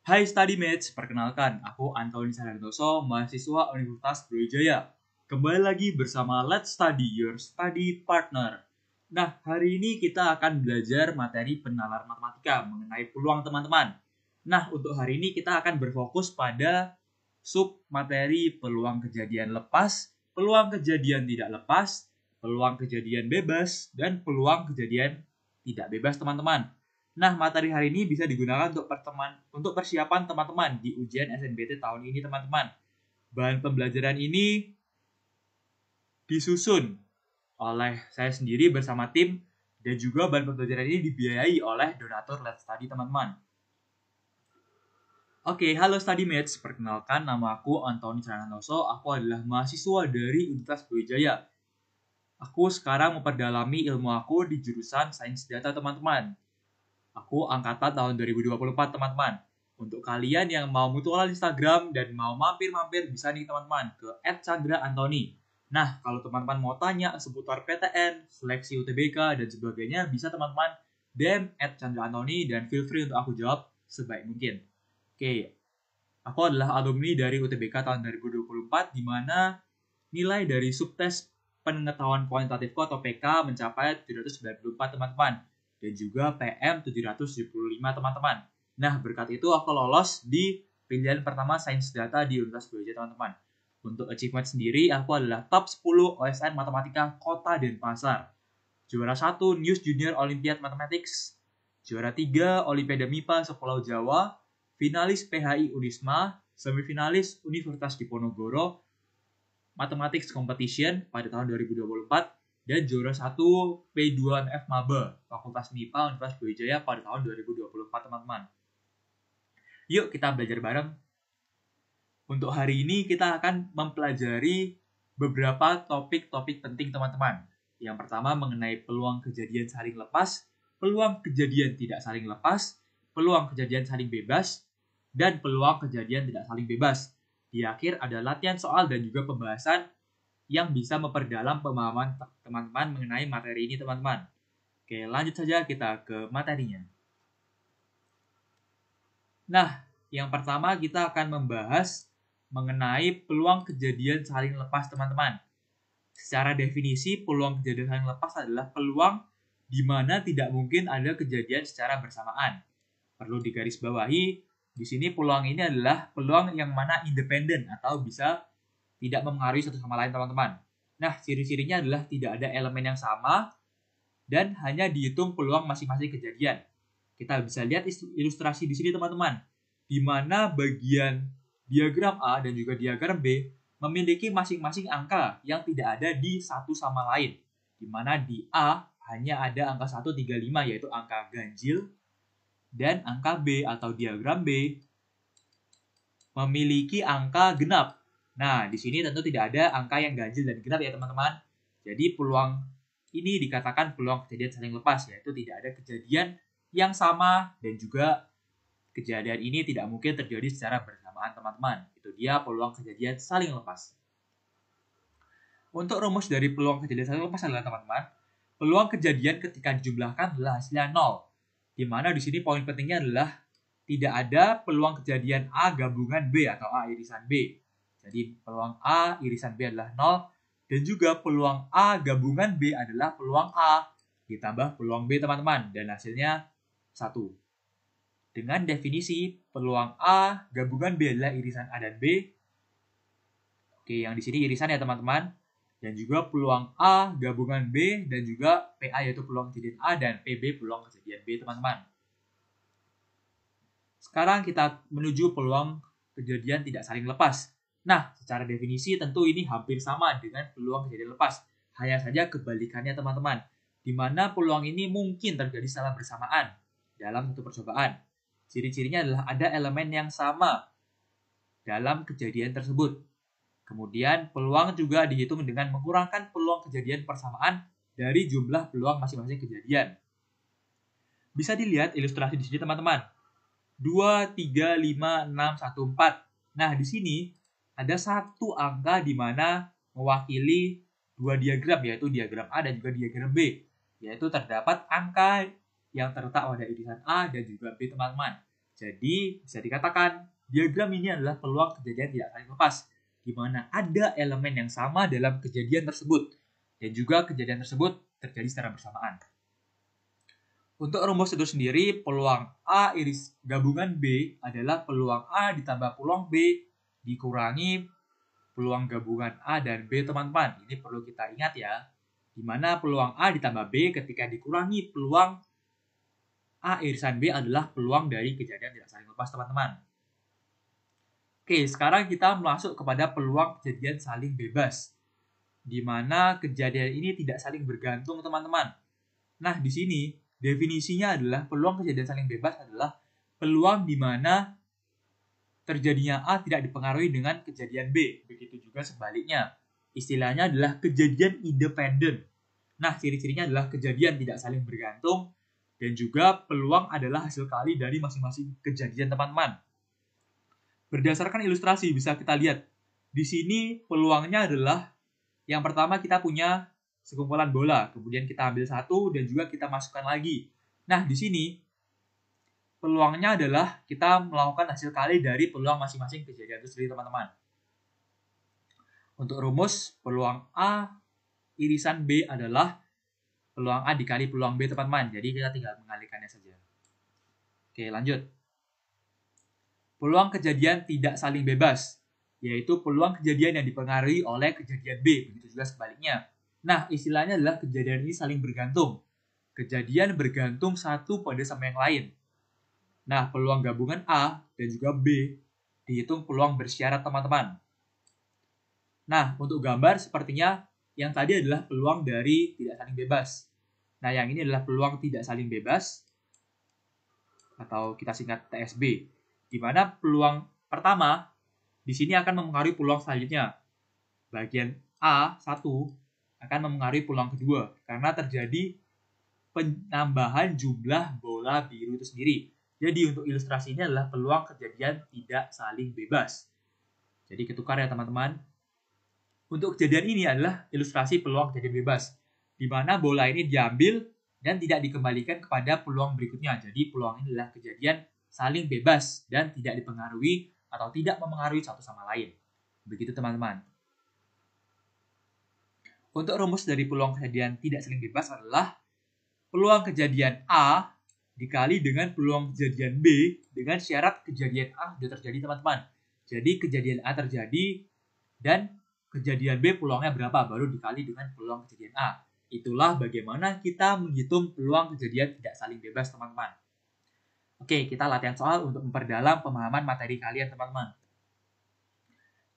Hai Studymates, perkenalkan aku Antoni Sarantoso, mahasiswa Universitas Brawijaya. Kembali lagi bersama Let's Study, your study partner. Nah, hari ini kita akan belajar materi penalar matematika mengenai peluang teman-teman. Nah, untuk hari ini kita akan berfokus pada sub materi peluang kejadian lepas, peluang kejadian tidak lepas, peluang kejadian bebas, dan peluang kejadian tidak bebas teman-teman. Nah, materi hari ini bisa digunakan untuk persiapan teman-teman di ujian SNBT tahun ini, teman-teman. Bahan pembelajaran ini disusun oleh saya sendiri bersama tim, dan juga bahan pembelajaran ini dibiayai oleh donatur Let's Study, teman-teman. Oke, halo Studymates. Perkenalkan, nama aku Antoni Sarantoso. Aku adalah mahasiswa dari Universitas Brawijaya. Aku sekarang memperdalami ilmu aku di jurusan Sains Data, teman-teman. Aku angkatan tahun 2024, teman-teman. Untuk kalian yang mau mutual Instagram dan mau mampir-mampir bisa nih teman-teman ke @chandra_antoni. Nah, kalau teman-teman mau tanya seputar PTN, seleksi UTBK, dan sebagainya, bisa teman-teman DM @chandra_antoni dan feel free untuk aku jawab sebaik mungkin. Oke, aku adalah alumni dari UTBK tahun 2024, di mana nilai dari subtes pengetahuan kuantitatifku atau PK mencapai 794, teman-teman. Dan juga PM 775, teman-teman. Nah, berkat itu aku lolos di pilihan pertama Sains Data di Universitas Brawijaya, teman-teman. Untuk achievement sendiri, aku adalah top 10 OSN Matematika Kota Denpasar. Juara 1 News Junior Olympiad Mathematics. Juara 3 Olimpiade MIPA Sepulau Jawa. Finalis PHI Unisma. Semifinalis Universitas Diponegoro Mathematics Competition pada tahun 2024. Dan juara 1 P2MF Maba Fakultas MIPA Universitas Brawijaya pada tahun 2024, teman-teman. Yuk kita belajar bareng. Untuk hari ini kita akan mempelajari beberapa topik-topik penting, teman-teman. Yang pertama mengenai peluang kejadian saling lepas, peluang kejadian tidak saling lepas, peluang kejadian saling bebas, dan peluang kejadian tidak saling bebas. Di akhir ada latihan soal dan juga pembahasan yang bisa memperdalam pemahaman teman-teman mengenai materi ini, teman-teman. Oke, lanjut saja kita ke materinya. Nah, yang pertama kita akan membahas mengenai peluang kejadian saling lepas, teman-teman. Secara definisi, peluang kejadian saling lepas adalah peluang di mana tidak mungkin ada kejadian secara bersamaan. Perlu digarisbawahi, di sini peluang ini adalah peluang yang mana independen atau bisa tidak mempengaruhi satu sama lain, teman-teman. Nah, ciri-cirinya adalah tidak ada elemen yang sama dan hanya dihitung peluang masing-masing kejadian. Kita bisa lihat ilustrasi di sini, teman-teman, di mana bagian diagram A dan juga diagram B memiliki masing-masing angka yang tidak ada di satu sama lain. Di mana di A hanya ada angka 135 yaitu angka ganjil, dan angka B atau diagram B memiliki angka genap. Nah, di sini tentu tidak ada angka yang ganjil dan genap ya, teman-teman. Jadi peluang ini dikatakan peluang kejadian saling lepas, yaitu tidak ada kejadian yang sama dan juga kejadian ini tidak mungkin terjadi secara bersamaan, teman-teman. Itu dia peluang kejadian saling lepas. Untuk rumus dari peluang kejadian saling lepas adalah, teman-teman, peluang kejadian ketika dijumlahkan adalah hasilnya 0. Di mana di sini poin pentingnya adalah tidak ada peluang kejadian A gabungan B atau A irisan B. Jadi peluang A irisan B adalah 0 dan juga peluang A gabungan B adalah peluang A ditambah peluang B, teman-teman, dan hasilnya 1. Dengan definisi peluang A gabungan B adalah irisan A dan B. Oke, yang di sini irisan ya, teman-teman. Dan juga peluang A gabungan B dan juga PA yaitu peluang kejadian A dan PB peluang kejadian B, teman-teman. Sekarang kita menuju peluang kejadian tidak saling lepas. Nah, secara definisi tentu ini hampir sama dengan peluang kejadian lepas. Hanya saja kebalikannya, teman-teman. Di mana peluang ini mungkin terjadi secara bersamaan dalam satu percobaan. Ciri-cirinya adalah ada elemen yang sama dalam kejadian tersebut. Kemudian peluang juga dihitung dengan mengurangi peluang kejadian persamaan dari jumlah peluang masing-masing kejadian. Bisa dilihat ilustrasi di sini, teman-teman. 2, 3, 5, 6, 1, 4. Nah, di sini ada satu angka di mana mewakili dua diagram, yaitu diagram A dan juga diagram B. Yaitu terdapat angka yang terletak pada irisan A dan juga B, teman-teman. Jadi bisa dikatakan diagram ini adalah peluang kejadian tidak saling lepas, di mana ada elemen yang sama dalam kejadian tersebut, dan juga kejadian tersebut terjadi secara bersamaan. Untuk rumus itu sendiri, peluang A iris gabungan B adalah peluang A ditambah peluang B dikurangi peluang gabungan A dan B, teman-teman. Ini perlu kita ingat ya, di mana peluang A ditambah B ketika dikurangi peluang A irisan B adalah peluang dari kejadian tidak saling lepas, teman-teman. Oke, sekarang kita masuk kepada peluang kejadian saling bebas, di mana kejadian ini tidak saling bergantung, teman-teman. Nah, di sini definisinya adalah peluang kejadian saling bebas adalah peluang di mana terjadinya A tidak dipengaruhi dengan kejadian B. Begitu juga sebaliknya. Istilahnya adalah kejadian independen. Nah, ciri-cirinya adalah kejadian tidak saling bergantung dan juga peluang adalah hasil kali dari masing-masing kejadian, teman-teman. Berdasarkan ilustrasi bisa kita lihat. Di sini peluangnya adalah yang pertama kita punya sekumpulan bola, kemudian kita ambil satu dan juga kita masukkan lagi. Nah, di sini peluangnya adalah kita melakukan hasil kali dari peluang masing-masing kejadian itu sendiri, teman-teman. Untuk rumus, peluang A irisan B adalah peluang A dikali peluang B, teman-teman. Jadi kita tinggal mengalihkannya saja. Oke, lanjut. Peluang kejadian tidak saling bebas, yaitu peluang kejadian yang dipengaruhi oleh kejadian B. Begitu juga sebaliknya. Nah, istilahnya adalah kejadian ini saling bergantung. Kejadian bergantung satu pada sama yang lain. Nah, peluang gabungan A dan juga B dihitung peluang bersyarat, teman-teman. Nah, untuk gambar sepertinya yang tadi adalah peluang dari tidak saling bebas. Nah, yang ini adalah peluang tidak saling bebas, atau kita singkat TSB. Di mana peluang pertama di sini akan mempengaruhi peluang selanjutnya. Bagian A1 akan mempengaruhi peluang kedua karena terjadi penambahan jumlah bola biru itu sendiri. Jadi untuk ilustrasi ini adalah peluang kejadian tidak saling bebas. Jadi ketukar ya, teman-teman. Untuk kejadian ini adalah ilustrasi peluang kejadian bebas, di mana bola ini diambil dan tidak dikembalikan kepada peluang berikutnya. Jadi peluang ini adalah kejadian saling bebas dan tidak dipengaruhi atau tidak memengaruhi satu sama lain. Begitu, teman-teman. Untuk rumus dari peluang kejadian tidak saling bebas adalah peluang kejadian A dikali dengan peluang kejadian B dengan syarat kejadian A sudah terjadi, teman-teman. Jadi kejadian A terjadi dan kejadian B peluangnya berapa, baru dikali dengan peluang kejadian A. Itulah bagaimana kita menghitung peluang kejadian tidak saling bebas, teman-teman. Oke, kita latihan soal untuk memperdalam pemahaman materi kalian, teman-teman.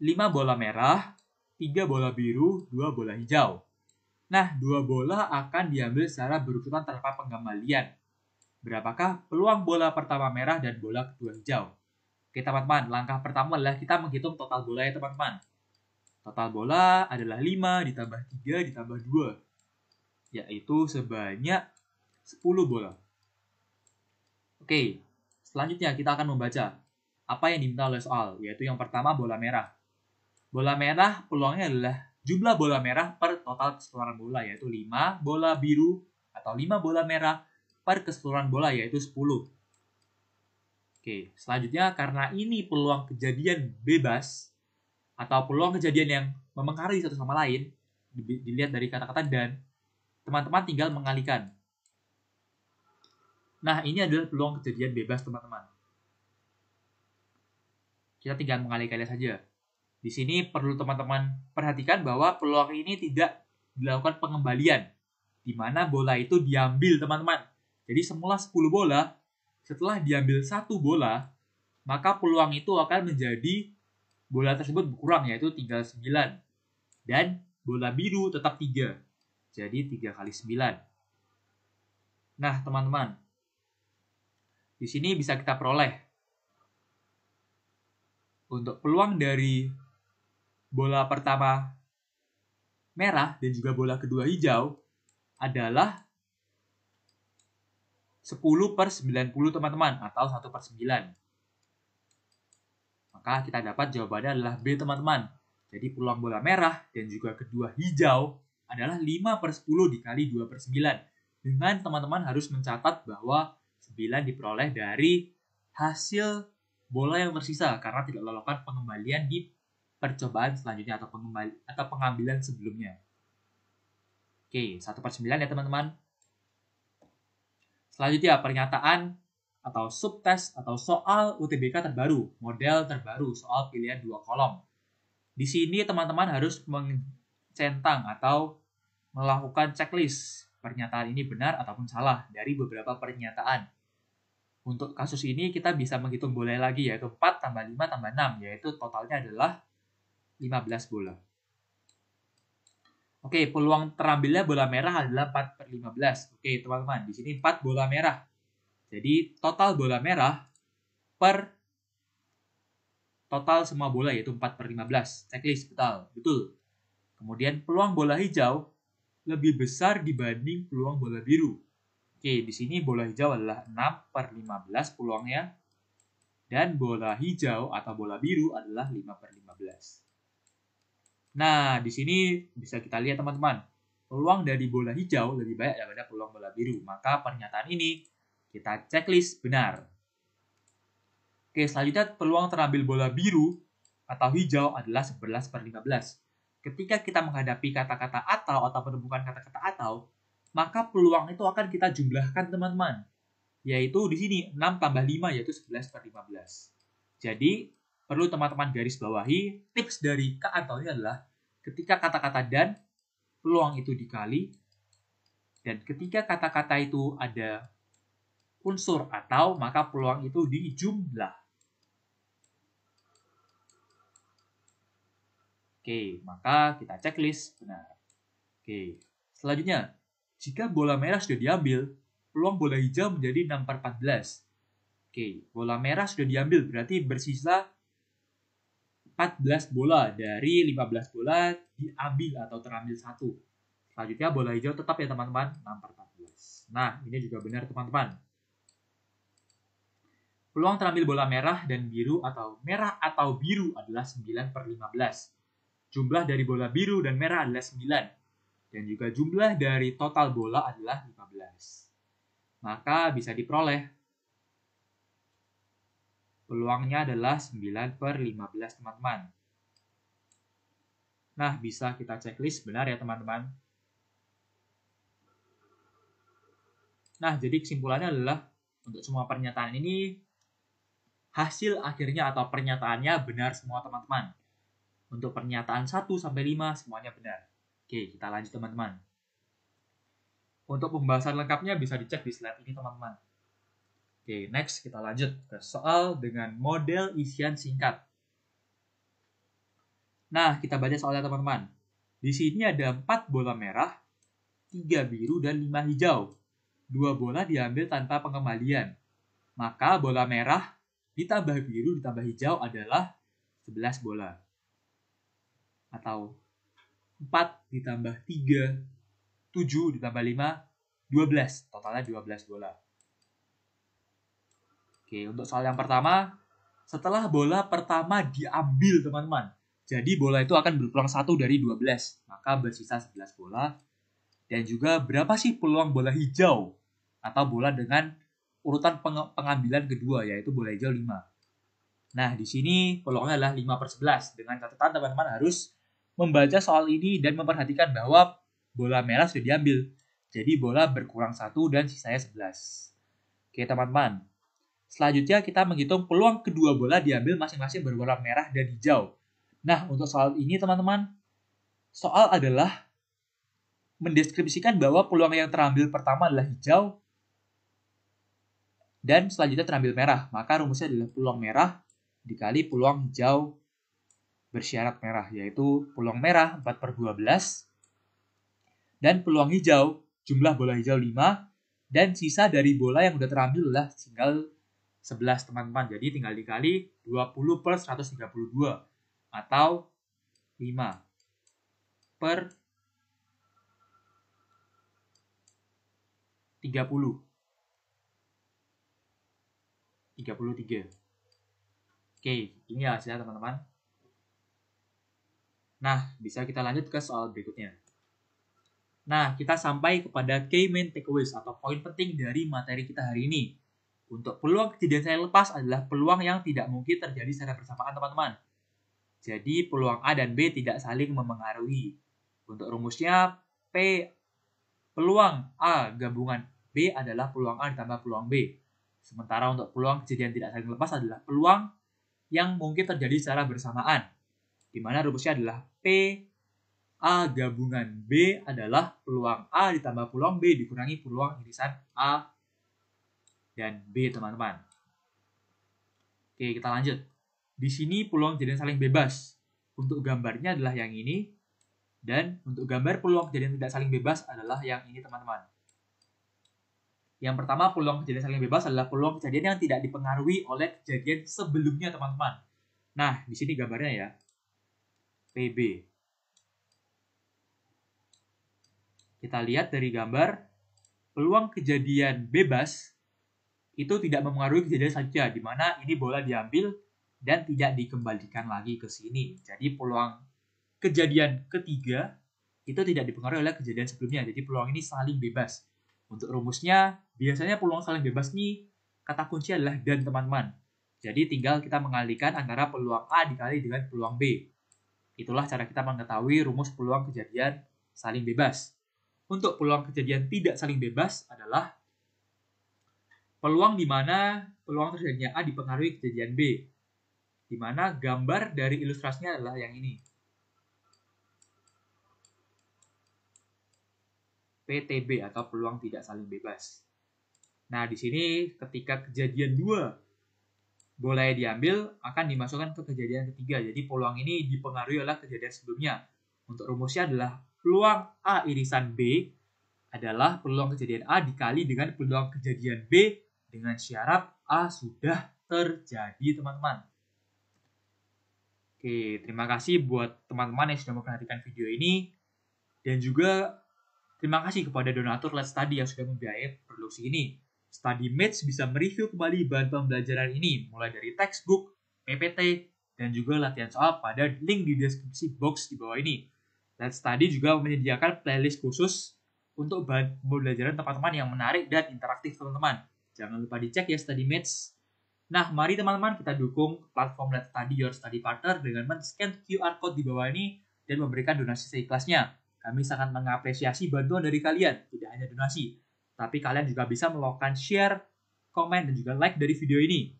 5 bola merah, 3 bola biru, 2 bola hijau. Nah, 2 bola akan diambil secara berurutan tanpa penggembalian. Berapakah peluang bola pertama merah dan bola kedua hijau? Oke, teman-teman, langkah pertama adalah kita menghitung total bola ya, teman-teman. Total bola adalah 5 ditambah 3 ditambah 2, yaitu sebanyak 10 bola. Oke, selanjutnya kita akan membaca apa yang diminta oleh soal, yaitu yang pertama bola merah. Bola merah peluangnya adalah jumlah bola merah per total keseluruhan bola, yaitu 5 bola biru atau 5 bola merah per keseluruhan bola, yaitu 10. Oke, selanjutnya karena ini peluang kejadian bebas atau peluang kejadian yang memengaruhi satu sama lain, dilihat dari kata-kata dan, teman-teman tinggal mengalihkan. Nah, ini adalah peluang kejadian bebas, teman-teman. Kita tinggal mengalihkannya saja. Di sini perlu teman-teman perhatikan bahwa peluang ini tidak dilakukan pengembalian, di mana bola itu diambil, teman-teman. Jadi semula 10 bola, setelah diambil 1 bola, maka peluang itu akan menjadi bola tersebut berkurang, yaitu tinggal 9. Dan bola biru tetap 3. Jadi 3 kali 9. Nah, teman-teman, di sini bisa kita peroleh untuk peluang dari bola pertama merah dan juga bola kedua hijau adalah 10 per 90, teman-teman, atau 1 per 9. Maka kita dapat jawabannya adalah B, teman-teman. Jadi peluang bola merah dan juga kedua hijau adalah 5 per 10 dikali 2 per 9. Dengan teman-teman harus mencatat bahwa 9 diperoleh dari hasil bola yang tersisa karena tidak melakukan pengembalian di percobaan selanjutnya atau pengambilan sebelumnya. Oke, 1/9 ya teman-teman. Selanjutnya pernyataan atau subtes atau soal UTBK terbaru, model terbaru, soal pilihan 2 kolom. Di sini teman-teman harus mencentang atau melakukan checklist pernyataan ini benar ataupun salah dari beberapa pernyataan. Untuk kasus ini kita bisa menghitung bola lagi, yaitu 4 tambah 5 tambah 6, yaitu totalnya adalah 15 bola. Oke, peluang terambilnya bola merah adalah 4/15. Oke, teman-teman, di sini 4 bola merah. Jadi, total bola merah per total semua bola yaitu 4/15. Checklist, betul. Kemudian, peluang bola hijau lebih besar dibanding peluang bola biru. Oke, di sini bola hijau adalah 6/15 peluangnya. Dan bola hijau atau bola biru adalah 5/15. Nah, di sini bisa kita lihat teman-teman, peluang dari bola hijau lebih banyak daripada peluang bola biru. Maka pernyataan ini kita checklist benar. Oke, selanjutnya peluang terambil bola biru atau hijau adalah 11/15. Ketika kita menghadapi kata-kata atau menemukan kata-kata atau, maka peluang itu akan kita jumlahkan teman-teman. Yaitu di sini 6 tambah 5 yaitu 11/15. Jadi, perlu teman-teman garis bawahi, tips dari Kak Antoni adalah ketika kata-kata dan, peluang itu dikali, dan ketika kata-kata itu ada unsur atau, maka peluang itu dijumlah. Oke, maka kita checklist benar. Oke, selanjutnya, jika bola merah sudah diambil, peluang bola hijau menjadi 6/14. Oke, bola merah sudah diambil, berarti bersisa 14 bola dari 15 bola diambil atau terambil 1. Selanjutnya bola hijau tetap ya teman-teman, 6/14. Nah, ini juga benar teman-teman. Peluang terambil bola merah dan biru atau merah atau biru adalah 9/15. Jumlah dari bola biru dan merah adalah 9. Dan juga jumlah dari total bola adalah 15. Maka bisa diperoleh peluangnya adalah 9/15 teman-teman. Nah, bisa kita checklist benar ya teman-teman. Nah, jadi kesimpulannya adalah untuk semua pernyataan ini hasil akhirnya atau pernyataannya benar semua teman-teman. Untuk pernyataan 1-5 semuanya benar. Oke, kita lanjut teman-teman. Untuk pembahasan lengkapnya bisa dicek di slide ini teman-teman. Oke, next kita lanjut ke soal dengan model isian singkat. Nah, kita baca soalnya teman-teman. Di sini ada 4 bola merah, 3 biru, dan 5 hijau. 2 bola diambil tanpa pengembalian. Maka bola merah ditambah biru ditambah hijau adalah 11 bola. Atau 4 ditambah 3, 7 ditambah 5, 12. Totalnya 12 bola. Oke, untuk soal yang pertama, setelah bola pertama diambil teman-teman, jadi bola itu akan berkurang 1 dari 12, maka bersisa 11 bola. Dan juga berapa sih peluang bola hijau atau bola dengan urutan pengambilan kedua, yaitu bola hijau 5. Nah, di sini peluangnya adalah 5/11. Dengan catatan teman-teman harus membaca soal ini dan memperhatikan bahwa bola merah sudah diambil. Jadi bola berkurang 1 dan sisanya 11. Oke teman-teman. Selanjutnya kita menghitung peluang kedua bola diambil masing-masing berwarna merah dan hijau. Nah, untuk soal ini teman-teman, soal adalah mendeskripsikan bahwa peluang yang terambil pertama adalah hijau dan selanjutnya terambil merah. Maka rumusnya adalah peluang merah dikali peluang hijau bersyarat merah, yaitu peluang merah 4/12 dan peluang hijau jumlah bola hijau 5 dan sisa dari bola yang sudah terambil adalah tinggal 11 teman-teman. Jadi tinggal dikali 20 per 132 atau 5 per 30. 33. Oke, ini hasilnya teman-teman. Nah, bisa kita lanjut ke soal berikutnya. Nah, kita sampai kepada key main takeaways atau poin penting dari materi kita hari ini. Untuk peluang kejadian saling lepas adalah peluang yang tidak mungkin terjadi secara bersamaan, teman-teman. Jadi, peluang A dan B tidak saling memengaruhi. Untuk rumusnya, peluang A gabungan B adalah peluang A ditambah peluang B. Sementara untuk peluang kejadian tidak saling lepas adalah peluang yang mungkin terjadi secara bersamaan. Di mana rumusnya adalah P A gabungan B adalah peluang A ditambah peluang B dikurangi peluang irisan A dan B, teman-teman. Oke, kita lanjut. Di sini peluang kejadian saling bebas. Untuk gambarnya adalah yang ini. Dan untuk gambar peluang kejadian tidak saling bebas adalah yang ini, teman-teman. Yang pertama, peluang kejadian saling bebas adalah peluang kejadian yang tidak dipengaruhi oleh kejadian sebelumnya, teman-teman. Nah, di sini gambarnya ya. PB. Kita lihat dari gambar, peluang kejadian bebas itu tidak mempengaruhi kejadian selanjutnya, di mana ini bola diambil dan tidak dikembalikan lagi ke sini. Jadi peluang kejadian ketiga itu tidak dipengaruhi oleh kejadian sebelumnya. Jadi peluang ini saling bebas. Untuk rumusnya, biasanya peluang saling bebas ini kata kunci adalah dan, teman-teman. Jadi tinggal kita mengalihkan antara peluang A dikali dengan peluang B. Itulah cara kita mengetahui rumus peluang kejadian saling bebas. Untuk peluang kejadian tidak saling bebas adalah peluang di mana peluang terjadinya A dipengaruhi kejadian B. Di mana gambar dari ilustrasinya adalah yang ini. PTB atau peluang tidak saling bebas. Nah, di sini ketika kejadian 2 bola diambil akan dimasukkan ke kejadian ketiga. Jadi peluang ini dipengaruhi oleh kejadian sebelumnya. Untuk rumusnya adalah peluang A irisan B adalah peluang kejadian A dikali dengan peluang kejadian B dengan syarat A sudah terjadi, teman-teman. Oke, terima kasih buat teman-teman yang sudah memperhatikan video ini. Dan juga terima kasih kepada donatur Let's Study yang sudah membiayai produksi ini. StudyMates bisa mereview kembali bahan pembelajaran ini, mulai dari textbook, PPT, dan juga latihan soal pada link di deskripsi box di bawah ini. Let's Study juga menyediakan playlist khusus untuk bahan pembelajaran teman-teman yang menarik dan interaktif, teman-teman. Jangan lupa dicek ya StudyMates. Nah, mari teman-teman kita dukung platform Let's Study Your Study Partner dengan men-scan QR Code di bawah ini dan memberikan donasi seikhlasnya. Kami sangat mengapresiasi bantuan dari kalian, tidak hanya donasi, tapi kalian juga bisa melakukan share, komen, dan juga like dari video ini.